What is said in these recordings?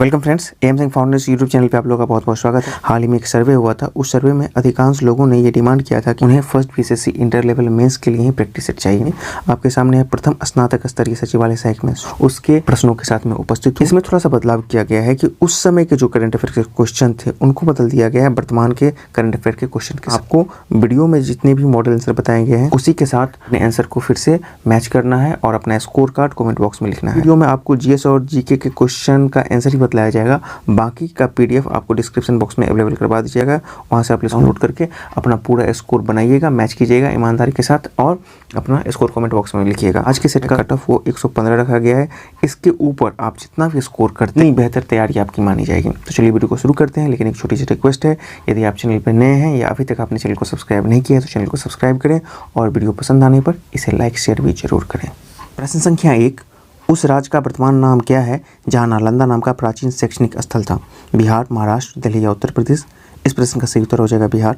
Welcome friends, M Singh founders YouTube channel पे आप लोगों का बहुत बहुत स्वागत है। हाल ही में एक सर्वे हुआ था। उस सर्वे में अधिकांश लोगों ने ये डिमांड किया था कि उन्हें फर्स्ट बीसीएससी इंटर लेवल मेंस के लिए ही प्रैक्टिस सेट चाहिए। आपके सामने है प्रथम स्नातक स्तरीय सचिवालय सहायक में उसके प्रश्नों के साथ में उपस्थित हूं। इसमें थोड़ा सा बदलाव किया गया है कि उस समय के जो करंट अफेयर के क्वेश्चन थे उनको बदल दिया गया है वर्तमान के करंट अफेयर के क्वेश्चन के। आपको वीडियो में जितने भी मॉडल आंसर बताए गए हैं उसी के साथ अपने आंसर को फिर से मैच करना है और अपना स्कोर कार्ड कमेंट बॉक्स में लिखना है। वीडियो में आपको जीएस और जीके के क्वेश्चन का आंसर ही बतलाया जाएगा, बाकी का पीडीएफ आपको डिस्क्रिप्शन बॉक्स में अवेलेबल करवा दीजिएगा। वहां से आप डाउनलोड करके अपना पूरा स्कोर बनाइएगा, मैच कीजिएगा ईमानदारी के साथ और अपना स्कोर कमेंट बॉक्स में लिखिएगा। आज के सेट का कट ऑफ वो 115 रखा गया है। इसके ऊपर आप जितना भी स्कोर करते हैं बेहतर तैयारी आपकी मानी जाएगी। तो चलिए वीडियो को शुरू करते हैं, लेकिन एक छोटी सी रिक्वेस्ट है, यदि आप चैनल पर नए हैं या अभी तक आपने चैनल को सब्सक्राइब नहीं किया है तो चैनल को सब्सक्राइब करें और वीडियो पसंद आने पर इसे लाइक शेयर भी जरूर करें। प्रश्न संख्या 1, उस राज्य का वर्तमान नाम क्या है जहां नालंदा नाम का प्राचीन शैक्षणिक स्थल था? बिहार, महाराष्ट्र, दिल्ली या उत्तर प्रदेश? इस प्रश्न का सही उत्तर हो जाएगा बिहार।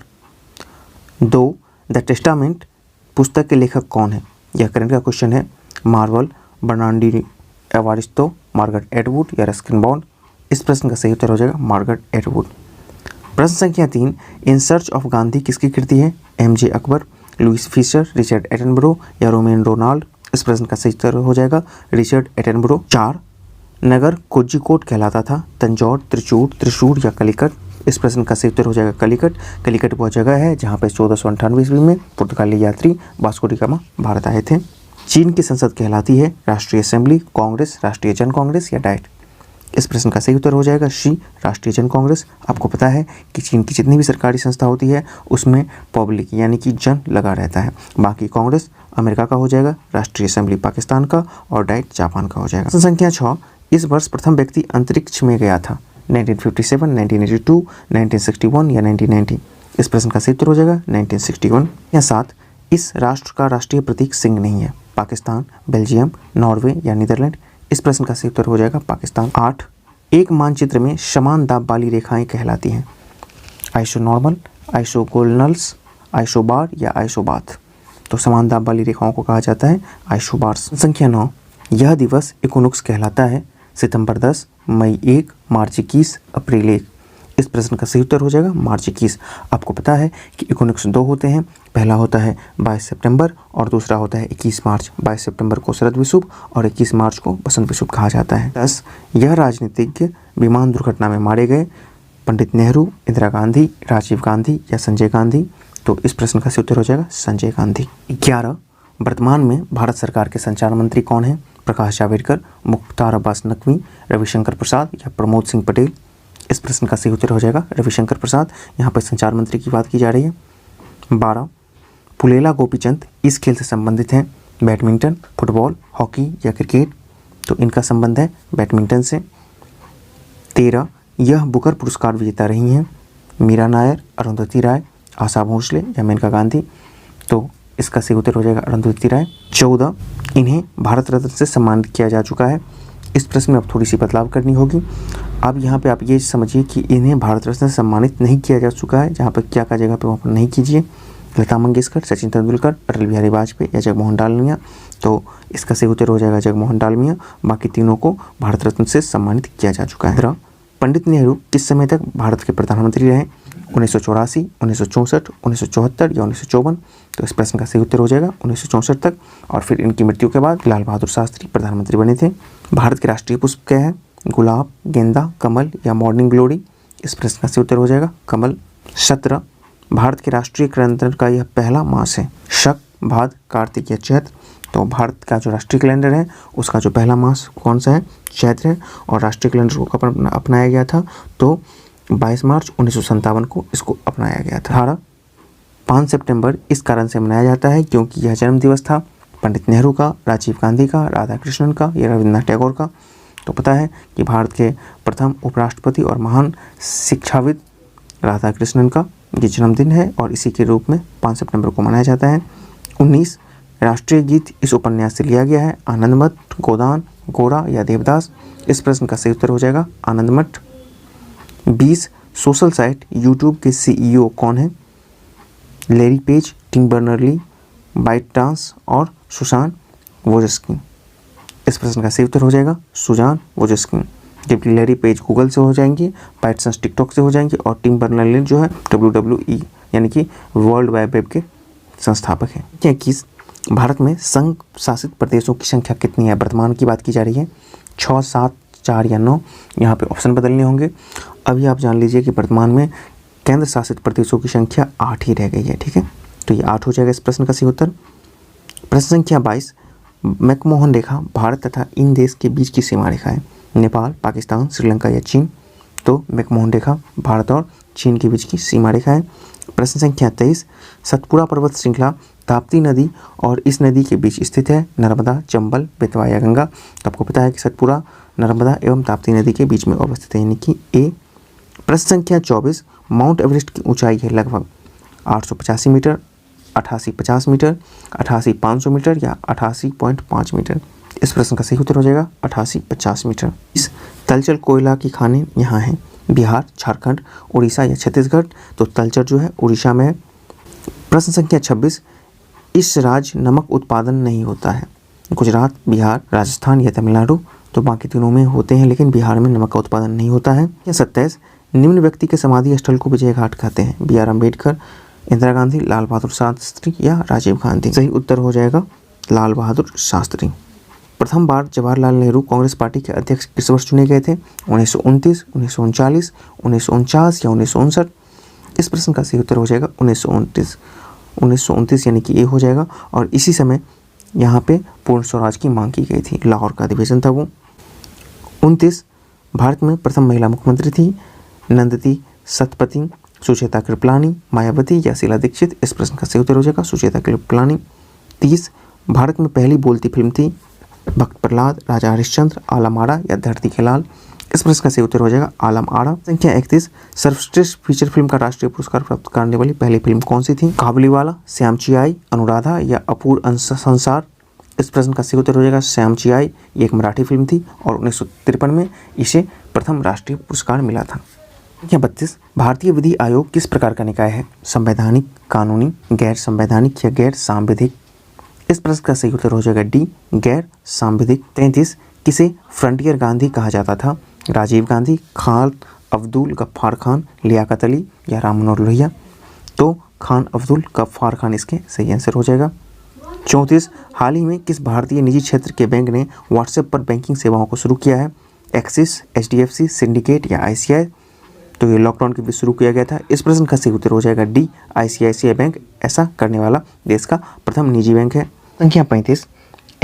2, द टेस्टामेंट पुस्तक के लेखक कौन है? यह करंट का क्वेश्चन है। Marvel, Bernardino Evaristo, Margaret Atwood या रस्किन बॉन्ड? इस प्रश्न का सही उत्तर हो जाएगा मार्गरेट एटवुड। प्रश्न संख्या 3, इन सर्च ऑफ गांधी किसकी कृति है? MJ Akbar, Louis Fischer, Richard Attenborough या रोमेन रोनाल्ड? इस प्रश्न का सही उत्तर हो जाएगा रिचर्ड एटनबरो। 4, नगर कोझिकोड कहलाता था? तंजौर, त्रिचूर, त्रिशूर या कलिकट? इस प्रश्न का सही उत्तर हो जाएगा कलिकट। कलिकट वह जगह है जहाँ पे 1498 ईस्वी में पुर्तगाली यात्री वास्को डी गामा भारत आए थे। चीन की संसद कहलाती है? राष्ट्रीय असेंबली, कांग्रेस, राष्ट्रीय जन कांग्रेस या डाइट? इस प्रश्न का सही उत्तर हो जाएगा सी, राष्ट्रीय जन कांग्रेस। आपको पता है कि चीन की जितनी भी सरकारी संस्था होती है उसमें पब्लिक यानी कि जन लगा रहता है। बाकी कांग्रेस अमेरिका का हो जाएगा, राष्ट्रीय असेंबली पाकिस्तान का और डाइट जापान का हो जाएगा। प्रश्न संख्या 6, इस वर्ष प्रथम व्यक्ति अंतरिक्ष में गया था? 1957, 1982, 1961 या 1990? इस प्रश्न का सही उत्तर हो जाएगा 1961। या 7, इस राष्ट्र का राष्ट्रीय प्रतीक सिंह नहीं है? पाकिस्तान, बेल्जियम, नॉर्वे या नीदरलैंड? इस प्रश्न का सही उत्तर हो जाएगा पाकिस्तान। 8, एक मानचित्र में समान दाब वाली रेखाएं कहलाती हैं? आइसोनॉर्मल, आइसोगोनल्स, आइसोबार या आइसोबाथ? तो समान दाब वाली रेखाओं को कहा जाता है आइसोबार्स। संख्या 9, यह दिवस इक्विनोक्स कहलाता है? सितंबर 10, मई 1, मार्च 21, अप्रैल 1? इस प्रश्न का सही उत्तर हो जाएगा मार्च 21। आपको पता है कि इक्विनोक्स 2 होते हैं, पहला होता है 22 सितंबर और दूसरा होता है 21 मार्च। 22 सितंबर को शरद विषुव और 21 मार्च को बसंत विषुव कहा जाता है। 10, यह राजनीतिज्ञ विमान दुर्घटना में मारे गए? पंडित नेहरू, इंदिरा गांधी, राजीव गांधी या संजय गांधी? तो इस प्रश्न का सही उत्तर हो जाएगा संजय गांधी। 11, वर्तमान में भारत सरकार के संचार मंत्री कौन है? प्रकाश जावड़ेकर, मुख्तार अब्बास नकवी, रविशंकर प्रसाद या प्रमोद सिंह पटेल? इस प्रश्न का सही उत्तर हो जाएगा रविशंकर प्रसाद। यहाँ पर संचार मंत्री की बात की जा रही है। 12, पुलेला गोपीचंद इस खेल से संबंधित हैं? बैडमिंटन, फुटबॉल, हॉकी या क्रिकेट? तो इनका संबंध है बैडमिंटन से। 13, यह बुकर पुरस्कार विजेता रही हैं? मीरा नायर, अरुंधति राय, आशा भोसले या मेनका गांधी? तो इसका सही उत्तर हो जाएगा अरुंधति राय। 14, इन्हें भारत रत्न से सम्मानित किया जा चुका है? इस प्रश्न में अब थोड़ी सी बदलाव करनी होगी। अब यहाँ पे आप ये समझिए कि इन्हें भारत रत्न से सम्मानित नहीं किया जा चुका है। जहाँ पर क्या का जगह पे वहाँ पर नहीं कीजिए। लता मंगेशकर, सचिन तेंदुलकर, अटल बिहारी वाजपेयी या जगमोहन डालमिया? तो इसका सही उत्तर हो जाएगा जगमोहन डालमिया। बाकी तीनों को भारत रत्न से सम्मानित किया जा चुका है। पंडित नेहरू किस समय तक भारत के प्रधानमंत्री रहे? 1984, 1964, 1974 या 1954? तो इस प्रश्न का सही उत्तर हो जाएगा 1964 तक। और फिर इनकी मृत्यु के बाद लाल बहादुर शास्त्री प्रधानमंत्री बने थे। भारत के राष्ट्रीय पुष्प क्या है? गुलाब, गेंदा, कमल या मॉर्निंग ग्लोरी? इस प्रश्न का सही उत्तर हो जाएगा कमल। 17, भारत के राष्ट्रीय कैलेंडर का यह पहला मास है? शक, भाद, कार्तिक या चैत्र? तो भारत का जो राष्ट्रीय कैलेंडर है उसका जो पहला मास कौन सा है? चैत्र है। और राष्ट्रीय कैलेंडर को कब अपनाया गया था? तो 22 मार्च 1957 को इसको अपनाया गया था। 18, 5 सितंबर इस कारण से मनाया जाता है क्योंकि यह जन्म दिवस था? पंडित नेहरू का, राजीव गांधी का, राधा कृष्णन का या रविन्द्रनाथ टैगोर का? तो पता है कि भारत के प्रथम उपराष्ट्रपति और महान शिक्षाविद राधा कृष्णन का ये जन्मदिन है और इसी के रूप में 5 सितंबर को मनाया जाता है। 19, राष्ट्रीय गीत इस उपन्यास से लिया गया है? आनंदमठ, गोदान, गोरा या देवदास? इस प्रश्न का सही उत्तर हो जाएगा आनंदमठ। 20, सोशल साइट यूट्यूब के सीईओ कौन है? Larry Page, Tim Berners-Lee, ByteDance और सुसान वोजेस्की? इस प्रश्न का सही उत्तर हो जाएगा सुजान वोजेस्की। जबकि लैरी पेज गूगल से हो जाएंगे, पाइटसन टिकटॉक से हो जाएंगे और टिम बर्नर्स-ली जो है WWE यानी कि वर्ल्ड वाइड वेब के संस्थापक हैं। 21 भारत में संघ शासित प्रदेशों की संख्या कितनी है? वर्तमान की बात की जा रही है। 6, 7, 4 या 9। यहाँ पे ऑप्शन बदलने होंगे। अभी आप जान लीजिए कि वर्तमान में केंद्र शासित प्रदेशों की संख्या 8 ही रह गई है। ठीक है, तो ये 8 हो जाएगा इस प्रश्न का सही उत्तर। प्रश्न संख्या 22 मैकमोहन रेखा भारत तथा इन देश के बीच की सीमा रेखा है। नेपाल, पाकिस्तान, श्रीलंका या चीन? तो मैकमोहन रेखा भारत और चीन के बीच की सीमा रेखा है। प्रश्न संख्या 23 सतपुड़ा पर्वत श्रृंखला ताप्ती नदी और इस नदी के बीच स्थित है। नर्मदा, चंबल, बेतवा या गंगा? तो आपको पता है कि सतपुड़ा नर्मदा एवं ताप्ती नदी के बीच में अवस्थित है, यानी कि ए। प्रश्न संख्या 24 माउंट एवरेस्ट की ऊंचाई है लगभग 885 मीटर, 8850 मीटर, 88,500 मीटर या 88.5 मीटर? इस प्रश्न का सही उत्तर हो जाएगा 8850 मीटर। इस तलचल कोयला की खानें यहाँ हैं। बिहार, झारखंड, उड़ीसा या छत्तीसगढ़? तो तलचर जो है उड़ीसा में है। प्रश्न संख्या 26 इस राज्य नमक उत्पादन नहीं होता है। गुजरात, बिहार, राजस्थान या तमिलनाडु? तो बाकी तीनों में होते हैं लेकिन बिहार में नमक का उत्पादन नहीं होता है। या 27 निम्न व्यक्ति के समाधि स्थल को विजय घाट कहते हैं। B.R. अम्बेडकर, इंदिरा गांधी, लाल बहादुर शास्त्री या राजीव गांधी? सही उत्तर हो जाएगा लाल बहादुर शास्त्री। प्रथम बार जवाहरलाल नेहरू कांग्रेस पार्टी के अध्यक्ष किस वर्ष चुने गए थे? 1929, 1939, 1949 या 1959? इस प्रश्न का सही उत्तर हो जाएगा 1929। 1929 यानी कि ए हो जाएगा। और इसी समय यहाँ पे पूर्ण स्वराज की मांग की गई थी। लाहौर का अधिवेशन था वो। 29 भारत में प्रथम महिला मुख्यमंत्री थी। नंदती सतपथी, सुचेता कृपलानी, मायावती या शीला दीक्षित? इस प्रश्न का सही उत्तर हो जाएगा सुचेता कृपलानी। 30 भारत में पहली बोलती फिल्म थी। भक्त प्रहलाद, राजा हरिश्चंद्र, आलम आरा या धरती के लाल? इस प्रश्न का सही उत्तर हो जाएगा आलम आरा। संख्या 31 सर्वश्रेष्ठ फीचर फिल्म का राष्ट्रीय पुरस्कार प्राप्त करने वाली पहली फिल्म कौन सी थी? काबुलीवाला, श्यामची आई, अनुराधा या अपूर्व संसार? इस प्रश्न का सही उत्तर हो जाएगा श्यामची आई। ये एक मराठी फिल्म थी और 1953 में इसे प्रथम राष्ट्रीय पुरस्कार मिला था। संख्या 32 भारतीय विधि आयोग किस प्रकार का निकाय है? संवैधानिक, कानूनी, गैर संवैधानिक या गैर सांविधिक? इस प्रश्न का सही उत्तर हो जाएगा डी, गैर सांविधिक। 33 किसे फ्रंटियर गांधी कहा जाता था? राजीव गांधी, खान अब्दुल गफ्फार खान, लियाकत अली या राम मनोहर लोहिया? तो खान अब्दुल गफ्फार खान इसके सही आंसर हो जाएगा। 34 हाल ही में किस भारतीय निजी क्षेत्र के बैंक ने व्हाट्सएप पर बैंकिंग सेवाओं को शुरू किया है? एक्सिस, HDFC, सिंडिकेट या ICI? तो ये लॉकडाउन के बीच शुरू किया गया था। इस प्रश्न का सही उत्तर हो जाएगा डी, ICICI बैंक ऐसा करने वाला देश का प्रथम निजी बैंक है। संख्या 35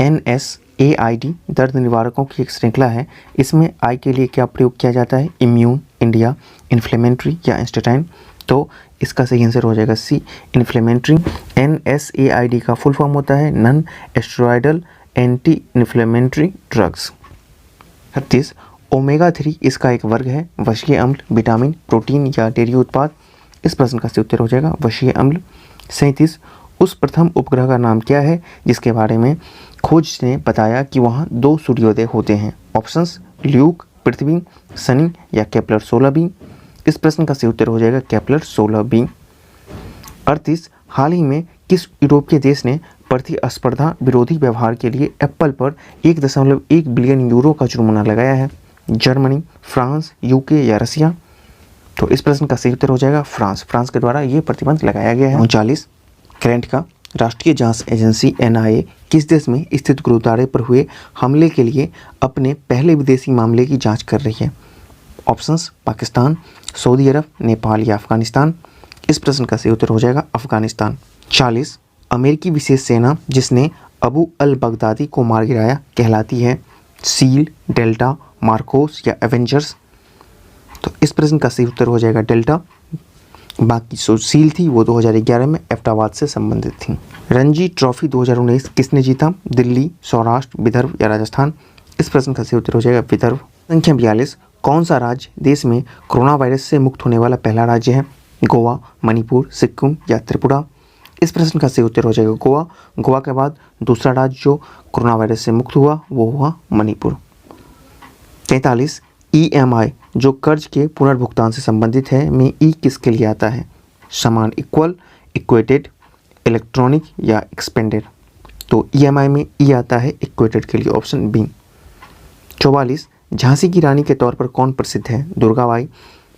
NSAID दर्द निवारकों की एक श्रृंखला है। इसमें आई के लिए क्या प्रयोग किया जाता है? इम्यून, इंडिया, इन्फ्लेमेटरी या इंस्टेटाइन? तो इसका सही आंसर हो जाएगा सी, इन्फ्लेमेटरी। NSAID का फुल फॉर्म होता है non steroidal anti inflammatory drugs. 36 omega 3 इसका एक वर्ग है। वशीय अम्ल, विटामिन, प्रोटीन या डेयरी उत्पाद? इस प्रश्न का सही उत्तर हो जाएगा वशीय अम्ल। 37 उस प्रथम उपग्रह का नाम क्या है जिसके बारे में खोज ने बताया कि वहाँ 2 सूर्योदय होते हैं? ऑप्शंस ल्यूक, पृथ्वी, शनि या केपलर 16b? इस प्रश्न का सही उत्तर हो जाएगा केपलर 16b। 38 हाल ही में किस यूरोपीय देश ने प्रतिस्पर्धा विरोधी व्यवहार के लिए एप्पल पर 1.1 बिलियन यूरो का जुर्माना लगाया है? जर्मनी, फ्रांस, UK या रसिया? तो इस प्रश्न का सही उत्तर हो जाएगा फ्रांस। फ्रांस के द्वारा ये प्रतिबंध लगाया गया है। 39 करंट का राष्ट्रीय जांच एजेंसी NIA किस देश में स्थित गुरुद्वारे पर हुए हमले के लिए अपने पहले विदेशी मामले की जांच कर रही है? ऑप्शंस पाकिस्तान, सऊदी अरब, नेपाल या अफगानिस्तान? इस प्रश्न का सही उत्तर हो जाएगा अफगानिस्तान। 40 अमेरिकी विशेष सेना जिसने अबू अल बगदादी को मार गिराया कहलाती है? सील, डेल्टा, मार्कोस या एवेंजर्स? तो इस प्रश्न का सही उत्तर हो जाएगा डेल्टा। बाकी जो सील थी वो 2011 में एबटाबाद से संबंधित थी। रणजी ट्रॉफी 2019 किसने जीता? दिल्ली, सौराष्ट्र, विदर्भ या राजस्थान? इस प्रश्न का सही उत्तर हो जाएगा विदर्भ। संख्या 42 कौन सा राज्य देश में कोरोना वायरस से मुक्त होने वाला पहला राज्य है? गोवा, मणिपुर, सिक्किम या त्रिपुरा? इस प्रश्न का सही उत्तर हो जाएगा गोवा। गोवा के बाद दूसरा राज्य जो कोरोना वायरस से मुक्त हुआ वो हुआ मणिपुर। 43 EMI जो कर्ज के पुनर्भुगतान से संबंधित है में ई किसके लिए आता है? समान, इक्वल, इक्वेटेड, इलेक्ट्रॉनिक या एक्सपेंडेड? तो EMI में ई आता है इक्वेटेड के लिए, ऑप्शन बी। 44 झांसी की रानी के तौर पर कौन प्रसिद्ध है? दुर्गाबाई,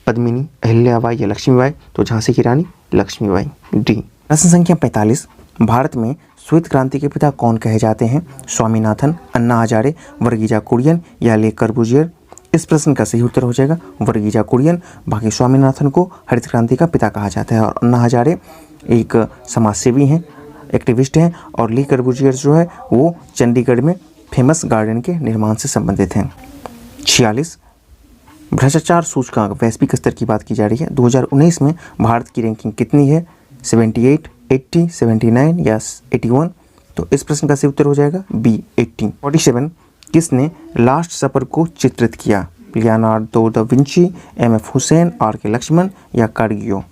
पद्मिनी, अहिल्याबाई या लक्ष्मीबाई? तो झांसी की रानी लक्ष्मीबाई, डी। प्रश्न संख्या 45, भारत में श्वेत क्रांति के पिता कौन कहे जाते हैं? स्वामीनाथन, अन्ना हजारे, वर्गीजा कुरियन या ले कर्बूजियर? इस प्रश्न का सही उत्तर हो जाएगा वर्गीजा कुरियन। बाकी स्वामीनाथन को हरित क्रांति का पिता कहा जाता है और अन्ना हजारे एक समाजसेवी हैं, एक्टिविस्ट हैं, और ले कर्बूजियर जो है वो चंडीगढ़ में फेमस गार्डन के निर्माण से संबंधित हैं। 46, भ्रष्टाचार सूचकांक वैश्विक स्तर की बात की जा रही है। 2019 में भारत की रैंकिंग कितनी है? 78, 80, 79 या 81? तो इस प्रश्न का सही उत्तर हो जाएगा बी, 80। 47, किसने लास्ट सपर को चित्रित किया? Leonardo da Vinci, MF. Husain, RK. Laxman या कार्गियो?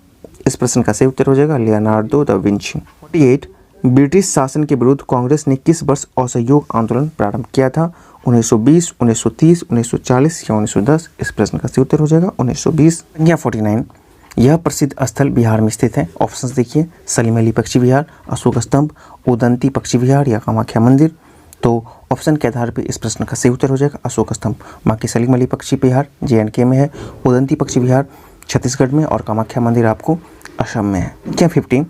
इस प्रश्न का सही उत्तर हो जाएगा लियोनार्डो दा विंची। 48, ब्रिटिश शासन के विरुद्ध कांग्रेस ने किस वर्ष असहयोग आंदोलन प्रारंभ किया था? 1920, 1930, 1940 या 1910? इस प्रश्न का सही उत्तर हो जाएगा 1920। या 49, यह प्रसिद्ध स्थल बिहार में स्थित है। ऑप्शंस देखिए, सलीम अली पक्षी विहार, अशोक स्तंभ, उदंती पक्षी विहार या कामाख्या मंदिर? तो ऑप्शन के आधार पर इस प्रश्न का सही उत्तर हो जाएगा अशोक स्तंभ। बाकी सलीम अली पक्षी विहार JNK में है, उदंती पक्षी विहार छत्तीसगढ़ में और कामाख्या मंदिर आपको असम में है। क्या 50,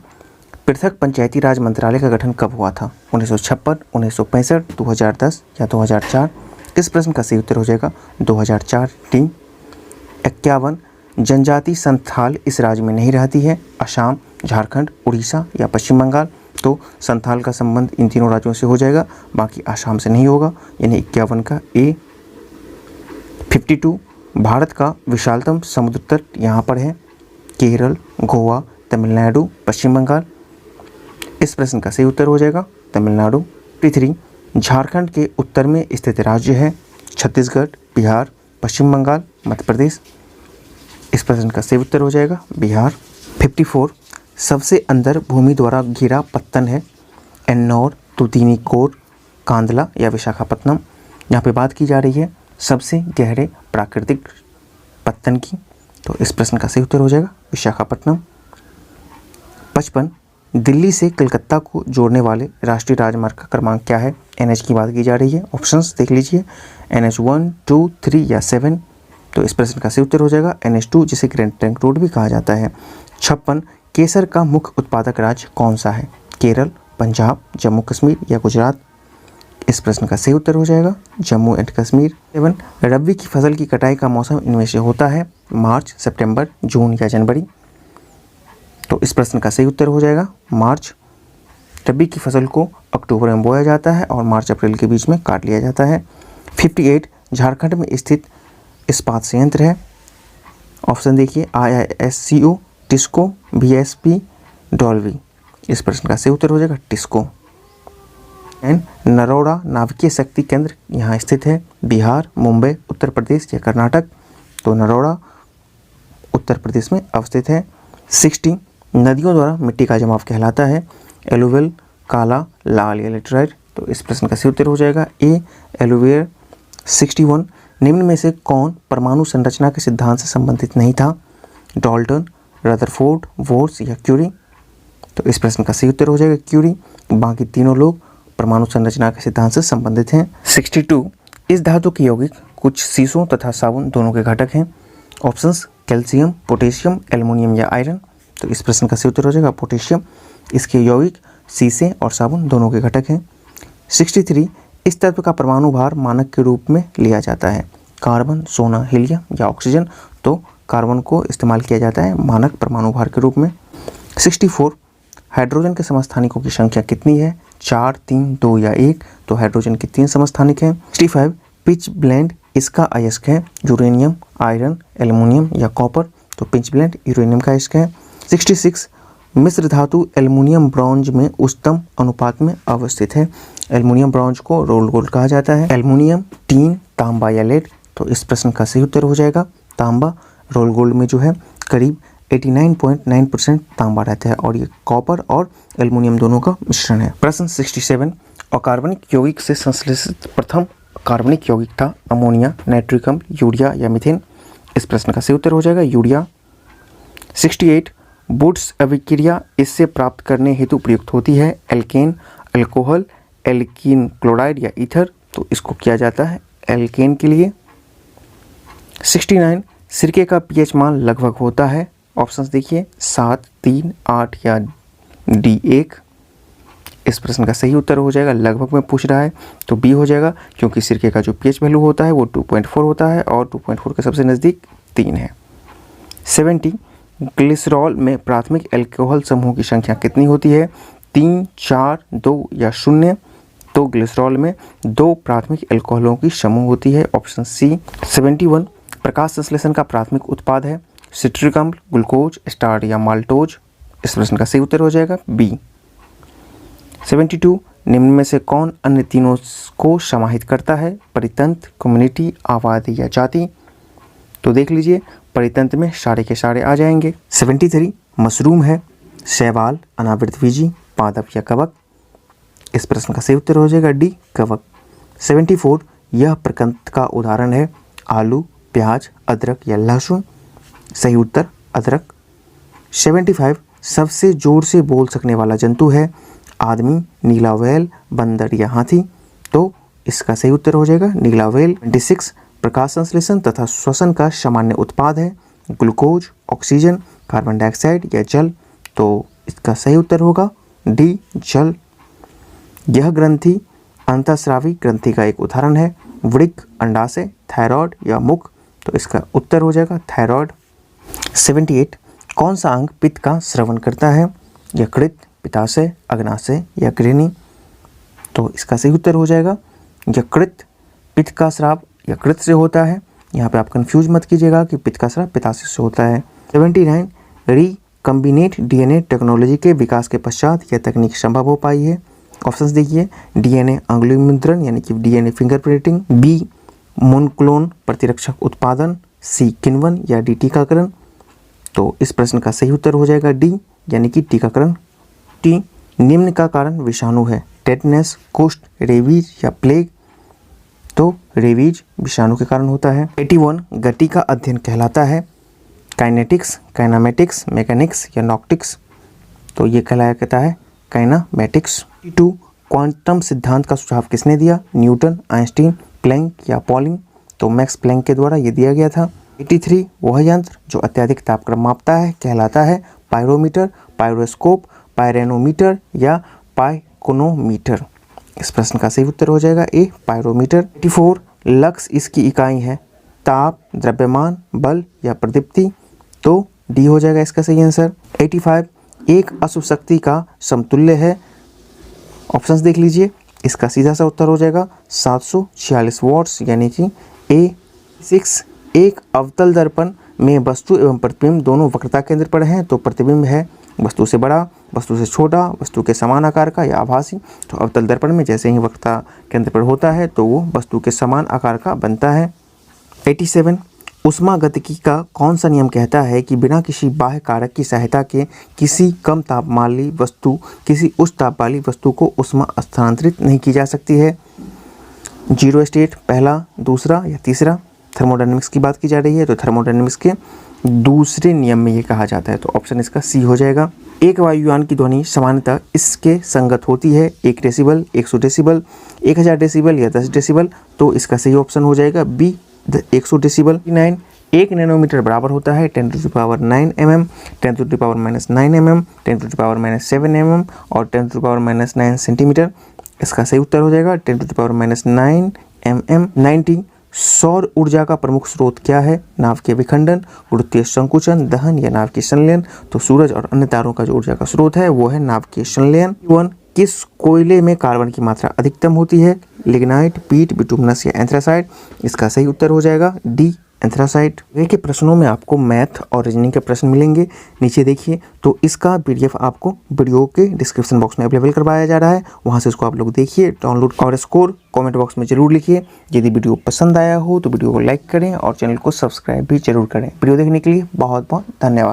पृथक पंचायती राज मंत्रालय का गठन कब हुआ था? 1956, 1965, 2010 या 2004? इस प्रश्न का सही उत्तर हो जाएगा 2004, डी। 51, जनजाति संथाल इस राज्य में नहीं रहती है। असम, झारखंड, उड़ीसा या पश्चिम बंगाल? तो संथाल का संबंध इन तीनों राज्यों से हो जाएगा, बाकी असम से नहीं होगा, यानी 51 का ए। 52, भारत का विशालतम समुद्र तट यहाँ पर है। केरल, गोवा, तमिलनाडु, पश्चिम बंगाल? इस प्रश्न का सही उत्तर हो जाएगा तमिलनाडु। 53, झारखंड के उत्तर में स्थित राज्य है। छत्तीसगढ़, बिहार, पश्चिम बंगाल, मध्य प्रदेश? इस प्रश्न का सही उत्तर हो जाएगा बिहार। 54, सबसे अंदर भूमि द्वारा घिरा पत्तन है। एन्नौर, तुतीनीकोट, कांदला या विशाखापत्तनम? यहाँ पे बात की जा रही है सबसे गहरे प्राकृतिक पत्तन की, तो इस प्रश्न का सही उत्तर हो जाएगा विशाखापत्तनम। 55, दिल्ली से कलकत्ता को जोड़ने वाले राष्ट्रीय राजमार्ग का क्रमांक क्या है? NH की बात की जा रही है। ऑप्शंस देख लीजिए, NH 1, 2, 3 या 7? तो इस प्रश्न का सही उत्तर हो जाएगा NH2, जिसे ग्रैंड ट्रंक रोड भी कहा जाता है। 56, केसर का मुख्य उत्पादक राज्य कौन सा है? केरल, पंजाब, जम्मू कश्मीर या गुजरात? इस प्रश्न का सही उत्तर हो जाएगा जम्मू एंड कश्मीर। 7, रबी की फसल की कटाई का मौसम इनमें से होता है। मार्च, सितंबर, जून या जनवरी? तो इस प्रश्न का सही उत्तर हो जाएगा मार्च। रबी की फसल को अक्टूबर में बोया जाता है और मार्च अप्रैल के बीच में काट लिया जाता है। 58, झारखंड में स्थित इस्पात संयंत्र है। ऑप्शन देखिए, IISCO, टिस्को, BSP, डॉल्वी? इस प्रश्न का सही उत्तर हो जाएगा टिस्को। एंड नरोड़ा नाविकीय शक्ति केंद्र यहाँ स्थित है। बिहार, मुंबई, उत्तर प्रदेश या कर्नाटक? तो नरोड़ा उत्तर प्रदेश में अवस्थित है। 60, नदियों द्वारा मिट्टी का जमाव कहलाता है। एलुवियल, काला, लाल या लेटराइट? तो इस प्रश्न का सही उत्तर हो जाएगा ए, एलुवियल। 61, निम्न में से कौन परमाणु संरचना के सिद्धांत से संबंधित नहीं था? डाल्टन, रदरफोर्ड, वोर्स या क्यूरी? तो इस प्रश्न का सही उत्तर हो जाएगा क्यूरी। बाकी तीनों लोग परमाणु संरचना के सिद्धांत से संबंधित हैं। 62, इस धातु के यौगिक कुछ शीशों तथा साबुन दोनों के घटक हैं। ऑप्शंस, कैल्शियम, पोटेशियम, एल्युमिनियम या आयरन? तो इस प्रश्न का सही उत्तर हो जाएगा पोटेशियम। इसके यौगिक शीशे और साबुन दोनों के घटक हैं। 63, इस तत्व का परमाणु भार मानक के रूप में लिया जाता है। कार्बन, सोना, हीलियम या ऑक्सीजन? तो कार्बन को इस्तेमाल किया जाता है मानक परमाणु भार के रूप में। 64, हाइड्रोजन के समस्थानिकों की संख्या कितनी है? 4, 3, 2 या 1? तो हाइड्रोजन के 3 समस्थानिक हैं। 65, पिच ब्लेंड इसका अयस्क है। यूरेनियम, आयरन, एल्युमिनियम या कॉपर? तो पिच ब्लेंड यूरेनियम का अयस्क है। 66, मिश्र धातु एल्युमिनियम ब्रॉन्ज में उच्चतम अनुपात में अवस्थित है। एल्युमिनियम ब्रॉन्ज को रोल गोल्ड कहा जाता है। एल्युमिनियम, टीन, तांबा या लेड? तो इस प्रश्न का सही उत्तर हो जाएगा तांबा। रोल गोल्ड में जो है करीब 89.9% तांबा रहता है और ये कॉपर और एल्युमिनियम दोनों का मिश्रण है। प्रश्न 67, अकार्बनिक यौगिक से संश्लेषित प्रथम कार्बनिक यौगिक था। अमोनिया, नाइट्रिक अम्ल, यूरिया या मीथेन? इस प्रश्न का सही उत्तर हो जाएगा यूरिया। 68, वुड्स अभिक्रिया इससे प्राप्त करने हेतु प्रयुक्त होती है। एल्केन, अल्कोहल, एल्कीन क्लोराइड या ईथर? तो इसको किया जाता है एल्केन के लिए। 69 सिरके का पीएच मान लगभग होता है। ऑप्शंस देखिए 7, 3, 8 या D1। इस प्रश्न का सही उत्तर हो जाएगा, लगभग में पूछ रहा है तो बी हो जाएगा, क्योंकि सिरके का जो पीएच वैल्यू होता है वो 2.4 होता है और 2.4 के सबसे नज़दीक 3 है। 70 ग्लिसरॉल में प्राथमिक एल्कोहल समूह की संख्या कितनी होती है? 3, 4, 2 या 0। तो ग्लिसरॉल में 2 प्राथमिक एल्कोहलों की समूह होती है, ऑप्शन सी। 71 प्रकाश संश्लेषण का प्राथमिक उत्पाद है सिट्रिक अम्ल, ग्लूकोज, स्टार्च या माल्टोज। इस प्रश्न का सही उत्तर हो जाएगा बी। 72 निम्न में से कौन अन्य तीनों को समाहित करता है? परितंत्र, कम्युनिटी, आबादी या जाति। तो देख लीजिए, परितंत्र में सारे के सारे आ जाएंगे। 73 मशरूम है शैवाल, अनावृतबीजी, पादप या कवक। इस प्रश्न का सही उत्तर हो जाएगा डी, कवक। 74 यह प्रकृति का उदाहरण है आलू, प्याज, अदरक या लहसुन। सही उत्तर अदरक। 75 सबसे जोर से बोल सकने वाला जंतु है आदमी, नीला व्हेल, बंदर या हाथी। तो इसका सही उत्तर हो जाएगा नीला व्हेल। 26 प्रकाश संश्लेषण तथा श्वसन का सामान्य उत्पाद है ग्लूकोज, ऑक्सीजन, कार्बन डाइऑक्साइड या जल। तो इसका सही उत्तर होगा डी, जल। यह ग्रंथि अंतःस्रावी ग्रंथि का एक उदाहरण है वृक्क, अंडाशय, थायराइड या मुख। तो इसका उत्तर हो जाएगा थायराइड। 78 कौन सा अंग पित्त का श्रवण करता है? यकृत, पित्ताशय, अग्नाशय या ग्रहणी। तो इसका सही उत्तर हो जाएगा यकृत। पित्त का स्राव यकृत से होता है। यहाँ पे आप कंफ्यूज मत कीजिएगा कि पित्त का स्राव पित्ताशय से होता है। 79 रिकम्बिनेट डीएनए टेक्नोलॉजी के विकास के पश्चात यह तकनीक संभव हो पाई है। ऑप्शंस देखिए डीएनए अंगुली मुद्रण यानी कि डीएनए फिंगरप्रिंटिंग, बी मोनोक्लोन प्रतिरक्षक उत्पादन, सी किण्वन या डी टीकाकरण। तो इस प्रश्न का सही उत्तर हो जाएगा डी यानी कि टीकाकरण। टी निम्न का कारण विषाणु है टेटनस, कुष्ठ, रेबीज या प्लेग। तो रेबीज विषाणु के कारण होता है। 81 गति का अध्ययन कहलाता है काइनेटिक्स, काइनामेटिक्स, मैकेनिक्स या नॉक्टिक्स। तो ये कहलाया कहता है काइनामेटिक्स। 82 क्वांटम सिद्धांत का सुझाव किसने दिया? न्यूटन, आइंस्टीन, प्लैंक या पॉलिंग। तो मैक्स प्लैंक के द्वारा ये दिया गया था। 83 वह यंत्र जो अत्यधिक तापक्रम मापता है कहलाता है पायरोमीटर, पायरोस्कोप, पायरेनोमीटर या पाइकोनोमीटर। इस प्रश्न का सही उत्तर हो जाएगा ए, पायरोमीटर। 84 लक्स इसकी इकाई है ताप, द्रव्यमान, बल या प्रदीप्ति। तो डी हो जाएगा इसका सही आंसर। 85 एक अशुभ शक्ति का समतुल्य है। ऑप्शंस देख लीजिए, इसका सीधा सा उत्तर हो जाएगा 746 वॉट्स यानी कि ए। 6 एक अवतल दर्पण में वस्तु एवं प्रतिबिंब दोनों वक्रता केंद्र पर हैं। तो प्रतिबिंब है वस्तु से बड़ा, वस्तु से छोटा, वस्तु के समान आकार का या आभासी। तो अवतल दर्पण में जैसे ही वक्रता केंद्र पर होता है तो वो वस्तु के समान आकार का बनता है। 87 ऊष्मागतिकी का कौन सा नियम कहता है कि बिना किसी बाह्य कारक की सहायता के किसी कम ताप वाली वस्तु किसी उच्च ताप वाली वस्तु को ऊष्मा स्थानांतरित नहीं की जा सकती है? जीरो स्टेट, पहला, दूसरा या तीसरा। थर्मोडायनेमिक्स की बात की जा रही है तो थर्मोडायनेमिक्स के दूसरे नियम में ये कहा जाता है। तो ऑप्शन इसका सी हो जाएगा। एक वायुयान की ध्वनि सामान्यतः इसके संगत होती है 1 डेसिबल, 100 डेसिबल, 1000 डेसिबल या 10 डेसिबल। तो इसका सही ऑप्शन हो जाएगा बी, 100 डेसिबल। 9 1 नैनोमीटर बराबर होता है 10⁻9 mm, 10⁻⁻9 mm, 10⁻⁻7 mm और 10⁻⁻9 सेंटीमीटर। इसका सही उत्तर हो जाएगा 10⁻⁻9 mm। 90 सौर ऊर्जा का प्रमुख स्रोत क्या है? नाव के विखंडन, गुरुत्वीय संकुचन, दहन या नाव की संलयन। तो सूरज और अन्य तारों का जो ऊर्जा का स्रोत है वो है नाव के संलयन। 1 किस कोयले में कार्बन की मात्रा अधिकतम होती है? लिग्नाइट, पीट, बिटुमिनस या एंथ्रासाइट। इसका सही उत्तर हो जाएगा डी, एंथ्रासाइट। के प्रश्नों में आपको मैथ और रीजनिंग के प्रश्न मिलेंगे, नीचे देखिए। तो इसका PDF आपको वीडियो के डिस्क्रिप्शन बॉक्स में अवेलेबल करवाया जा रहा है, वहां से इसको आप लोग देखिए, डाउनलोड और स्कोर कमेंट बॉक्स में जरूर लिखिए। यदि वीडियो पसंद आया हो तो वीडियो को लाइक करें और चैनल को सब्सक्राइब भी जरूर करें। वीडियो देखने के लिए बहुत बहुत धन्यवाद।